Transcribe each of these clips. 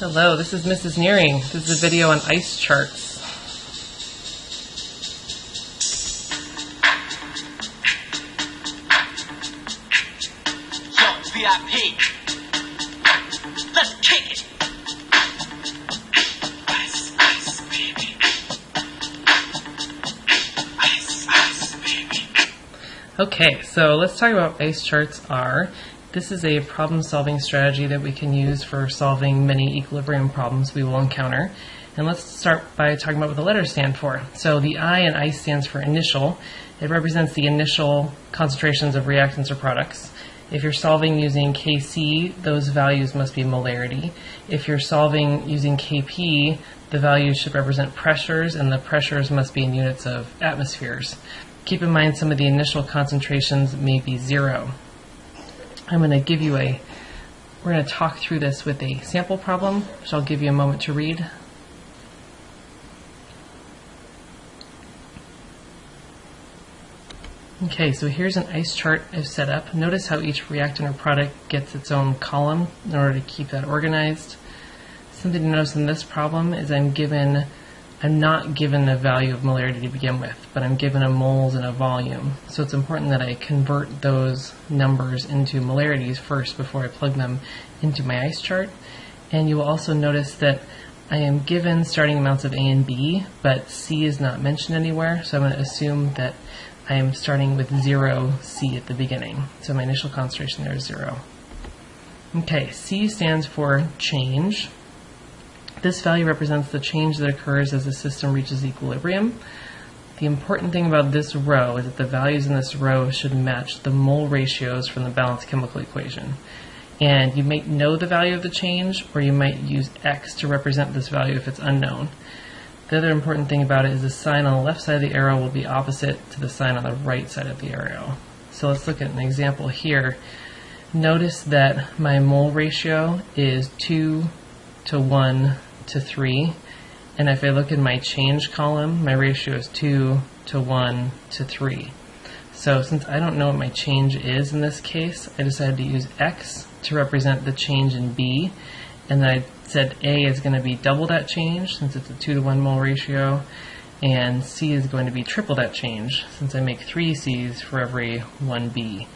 Hello, this is Mrs. Nearing. This is a video on ice charts. Yo, VIP. Let's kick it. Ice, ice, baby. Ice, ice, baby. Okay, so let's talk about what ice charts are. This is a problem-solving strategy that we can use for solving many equilibrium problems we will encounter. And let's start by talking about what the letters stand for. So the I in ice stands for initial. It represents the initial concentrations of reactants or products. If you're solving using Kc, those values must be molarity. If you're solving using Kp, the values should represent pressures, and the pressures must be in units of atmospheres. Keep in mind some of the initial concentrations may be zero. I'm going to give you we're going to talk through this with a sample problem, which I'll give you a moment to read. Okay, so here's an ice chart I've set up. Notice how each reactant or product gets its own column in order to keep that organized. Something to notice in this problem is I'm not given a value of molarity to begin with, but I'm given a moles and a volume. So it's important that I convert those numbers into molarities first before I plug them into my ice chart. And you will also notice that I am given starting amounts of A and B, but C is not mentioned anywhere, so I'm going to assume that I am starting with 0 C at the beginning. So my initial concentration there is 0. Okay, C stands for change. This value represents the change that occurs as the system reaches equilibrium. The important thing about this row is that the values in this row should match the mole ratios from the balanced chemical equation. And you might know the value of the change, or you might use X to represent this value if it's unknown. The other important thing about it is the sign on the left side of the arrow will be opposite to the sign on the right side of the arrow. So let's look at an example here. Notice that my mole ratio is 2 to 1 to 3, and if I look in my change column, my ratio is 2 to 1 to 3. So since I don't know what my change is in this case, I decided to use X to represent the change in B, and then I said A is going to be double that change since it's a 2 to 1 mole ratio, and C is going to be triple that change since I make 3 C's for every 1 B.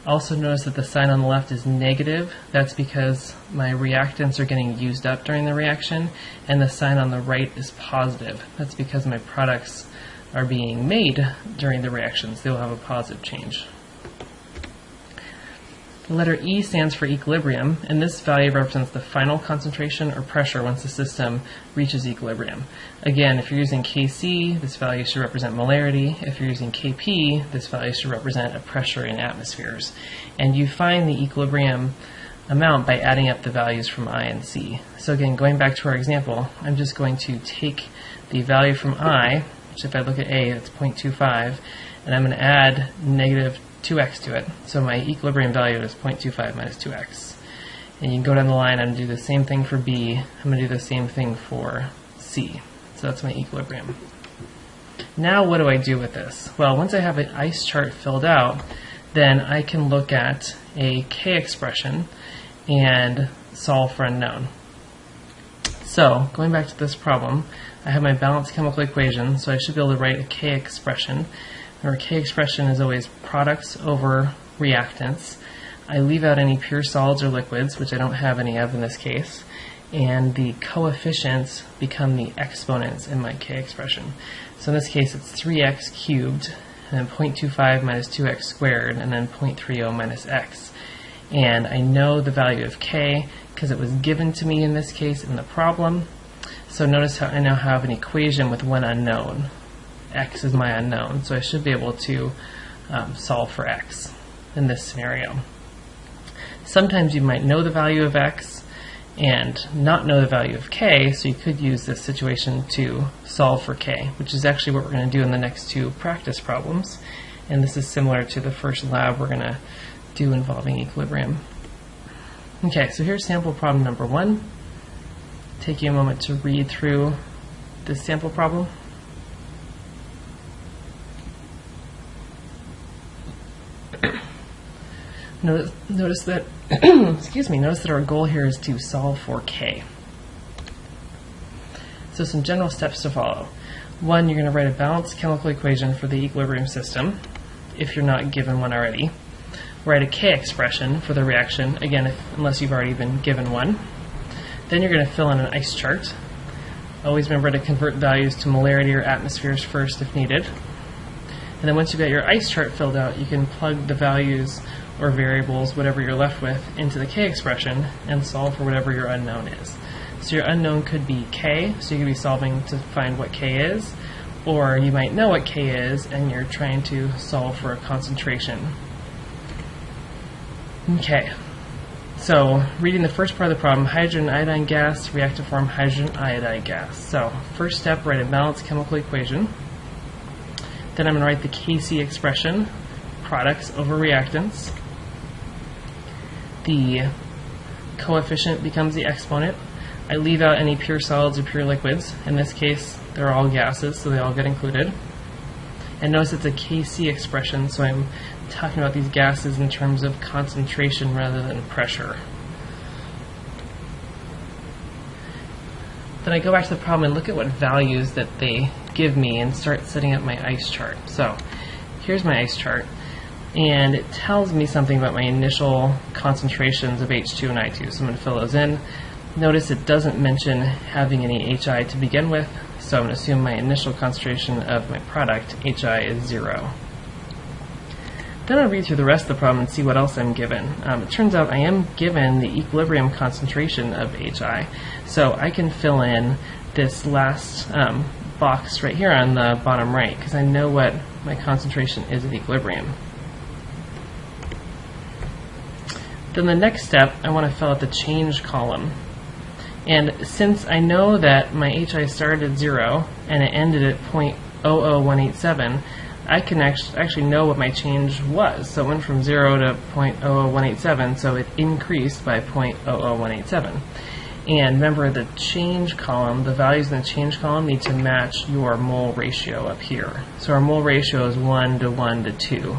Also notice that the sign on the left is negative. That's because my reactants are getting used up during the reaction, and the sign on the right is positive. That's because my products are being made during the reactions. They will have a positive change. The letter E stands for equilibrium, and this value represents the final concentration or pressure once the system reaches equilibrium. Again, if you're using Kc, this value should represent molarity. If you're using Kp, this value should represent a pressure in atmospheres. And you find the equilibrium amount by adding up the values from I and C. So again, going back to our example, I'm just going to take the value from I, which if I look at A, that's 0.25, and I'm going to add negative 2x to it. So my equilibrium value is 0.25 minus 2x. And you can go down the line and do the same thing for B. I'm going to do the same thing for C. So that's my equilibrium. Now what do I do with this? Well, once I have an ice chart filled out, then I can look at a K expression and solve for unknown. So going back to this problem, I have my balanced chemical equation, so I should be able to write a K expression. Our K expression is always products over reactants. I leave out any pure solids or liquids, which I don't have any of in this case, and the coefficients become the exponents in my K expression. So in this case it's 3x cubed, and then 0.25 minus 2x squared, and then 0.30 minus x. And I know the value of K because it was given to me in this case in the problem. So notice how I now have an equation with one unknown. X is my unknown, so I should be able to solve for X in this scenario. Sometimes you might know the value of X and not know the value of K, so you could use this situation to solve for K, which is actually what we're going to do in the next two practice problems. And this is similar to the first lab we're going to do involving equilibrium. Okay, so here's sample problem number 1. Take you a moment to read through this sample problem. Notice that notice that our goal here is to solve for K. So some general steps to follow. One, you're going to write a balanced chemical equation for the equilibrium system, if you're not given one already. Write a K expression for the reaction, again, unless you've already been given one. Then you're going to fill in an ice chart. Always remember to convert values to molarity or atmospheres first if needed. And then once you've got your ice chart filled out, you can plug the values or variables, whatever you're left with, into the K expression and solve for whatever your unknown is. So your unknown could be K, so you could be solving to find what K is, or you might know what K is and you're trying to solve for a concentration. Okay, so reading the first part of the problem, hydrogen iodine gas react to form hydrogen iodide gas. So first step, write a balanced chemical equation. Then I'm going to write the Kc expression, products over reactants. The coefficient becomes the exponent. I leave out any pure solids or pure liquids. In this case, they're all gases, so they all get included. And notice it's a Kc expression, so I'm talking about these gases in terms of concentration rather than pressure. Then I go back to the problem and look at what values that they give me and start setting up my ice chart. So here's my ice chart, and it tells me something about my initial concentrations of H2 and I2. So I'm going to fill those in. Notice it doesn't mention having any HI to begin with, so I'm going to assume my initial concentration of my product, HI, is 0. Then I'll read through the rest of the problem and see what else I'm given. It turns out I am given the equilibrium concentration of HI, so I can fill in this last box right here on the bottom right, because I know what my concentration is at equilibrium. Then the next step, I want to fill out the change column. And since I know that my HI started at 0 and it ended at 0.00187, I can actually know what my change was. So it went from 0 to 0.00187, so it increased by 0.00187. And remember, the change column, the values in the change column need to match your mole ratio up here. So our mole ratio is 1 to 1 to 2.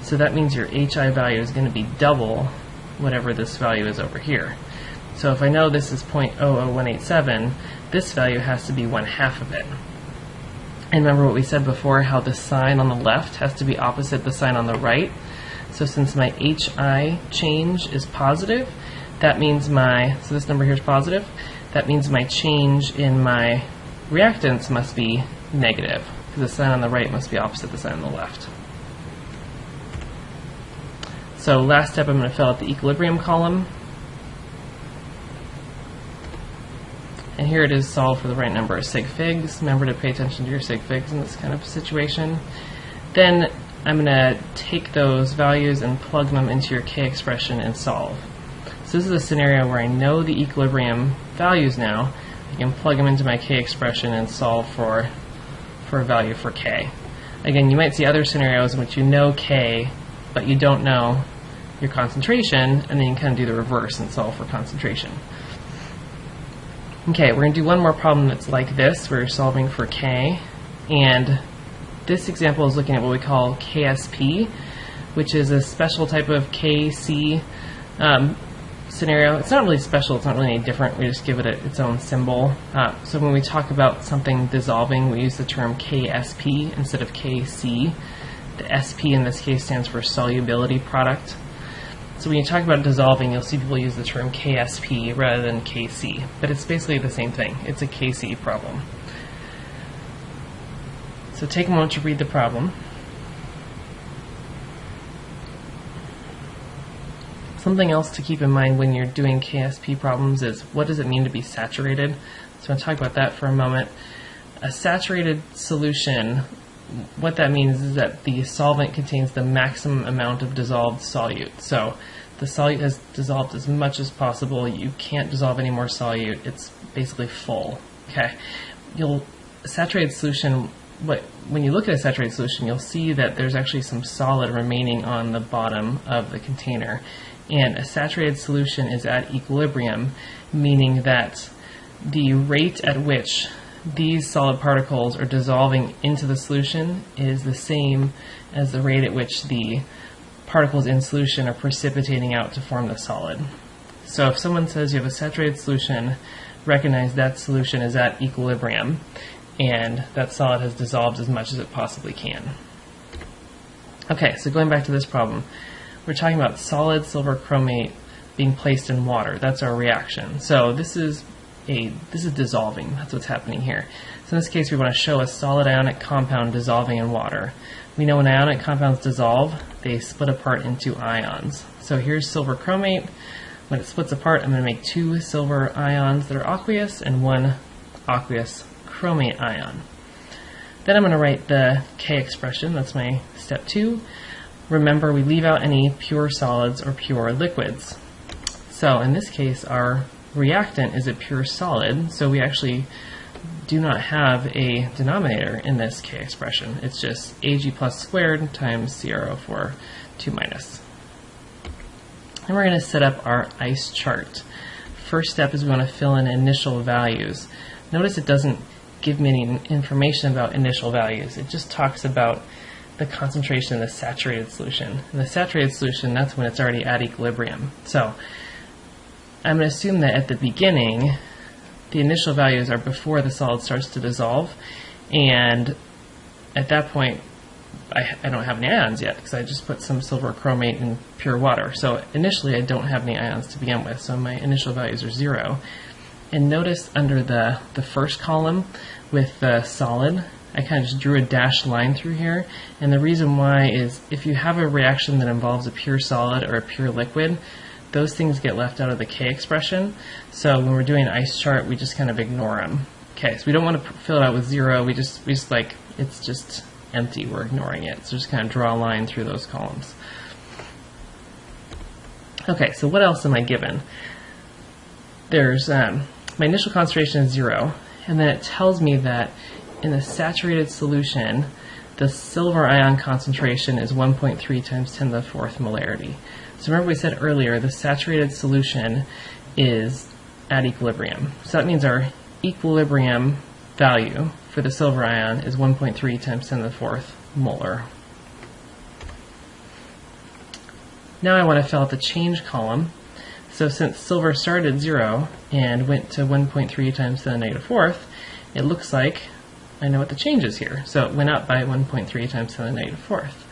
So that means your HI value is going to be double whatever this value is over here. So if I know this is 0.00187, this value has to be 1/2 of it. And remember what we said before, how the sign on the left has to be opposite the sign on the right. So since my HI change is positive, that means so this number here is positive, that means my change in my reactants must be negative, because the sign on the right must be opposite the sign on the left. So last step, I'm going to fill out the equilibrium column. And here it is, solved for the right number of sig figs. Remember to pay attention to your sig figs in this kind of situation. Then I'm going to take those values and plug them into your K expression and solve. So this is a scenario where I know the equilibrium values now. I can plug them into my K expression and solve for a value for K. Again, you might see other scenarios in which you know K, but you don't know your concentration, and then you can kind of do the reverse and solve for concentration. Okay, we're going to do one more problem that's like this, where you're solving for K, and this example is looking at what we call KSP, which is a special type of KC scenario. It's not really special, it's not really any different, we just give it its own symbol. So when we talk about something dissolving, we use the term KSP instead of KC. The SP in this case stands for solubility product. So when you talk about dissolving, you'll see people use the term KSP rather than KC, but it's basically the same thing. It's a KC problem. So take a moment to read the problem. Something else to keep in mind when you're doing KSP problems is, what does it mean to be saturated? So I'm going to talk about that for a moment. A saturated solution, what that means is that the solvent contains the maximum amount of dissolved solute. So the solute has dissolved as much as possible. You can't dissolve any more solute. It's basically full. Okay. A saturated solution, when you look at a saturated solution, you'll see that there's actually some solid remaining on the bottom of the container. And a saturated solution is at equilibrium, meaning that the rate at which these solid particles are dissolving into the solution is the same as the rate at which the particles in solution are precipitating out to form the solid. So if someone says you have a saturated solution, recognize that solution is at equilibrium and that solid has dissolved as much as it possibly can. Okay, so going back to this problem, we're talking about solid silver chromate being placed in water. That's our reaction. So this is dissolving. That's what's happening here. So in this case, we want to show a solid ionic compound dissolving in water. We know when ionic compounds dissolve, they split apart into ions. So here's silver chromate. When it splits apart, I'm going to make 2 silver ions that are aqueous and 1 aqueous chromate ion. Then I'm going to write the K expression. That's my step 2. Remember, we leave out any pure solids or pure liquids. So in this case, our reactant is a pure solid, so we actually do not have a denominator in this K expression. It's just Ag plus squared times CrO4 2 minus. And we're going to set up our ice chart. First step is we want to fill in initial values. Notice it doesn't give me any information about initial values. It just talks about the concentration in the saturated solution. In the saturated solution, that's when it's already at equilibrium. So I'm going to assume that at the beginning, the initial values are before the solid starts to dissolve, and at that point, I don't have any ions yet because I just put some silver chromate in pure water. So initially, I don't have any ions to begin with, so my initial values are 0. And notice under the first column with the solid, I kind of just drew a dashed line through here, and the reason why is if you have a reaction that involves a pure solid or a pure liquid, those things get left out of the K expression. So when we're doing an ice chart, we just kind of ignore them. Okay, so we don't want to fill it out with 0. We just like, it's just empty. We're ignoring it. So just kind of draw a line through those columns. Okay, so what else am I given? There's my initial concentration is 0, and then it tells me that in the saturated solution, the silver ion concentration is 1.3 times 10 to the 4th molarity. So remember we said earlier the saturated solution is at equilibrium. So that means our equilibrium value for the silver ion is 1.3 times 10 to the 4th molar. Now I want to fill out the change column. So since silver started at 0 and went to 1.3 times 10 to the negative 4th, it looks like I know what the change is here. So it went up by 1.3 times 10 to the negative 4th.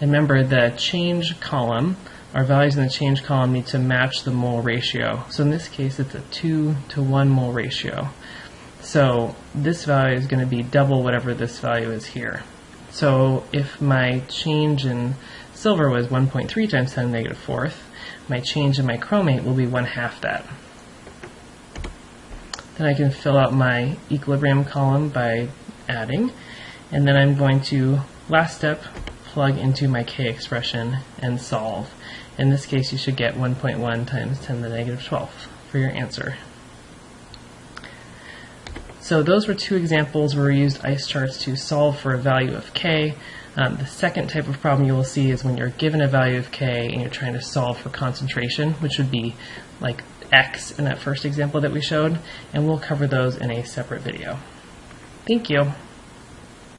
And remember the change column, our values in the change column need to match the mole ratio. So in this case it's a 2 to 1 mole ratio. So this value is going to be double whatever this value is here. So if my change in silver was 1.3 times 10 to the negative 4th, my change in my chromate will be 1/2 that. Then I can fill out my equilibrium column by adding, and then I'm going to, last step, plug into my K expression and solve. In this case, you should get 1.1 times 10 to the negative 12th for your answer. So those were 2 examples where we used ice charts to solve for a value of K. The second type of problem you will see is when you're given a value of K and you're trying to solve for concentration, which would be like X in that first example that we showed, and we'll cover those in a separate video. Thank you.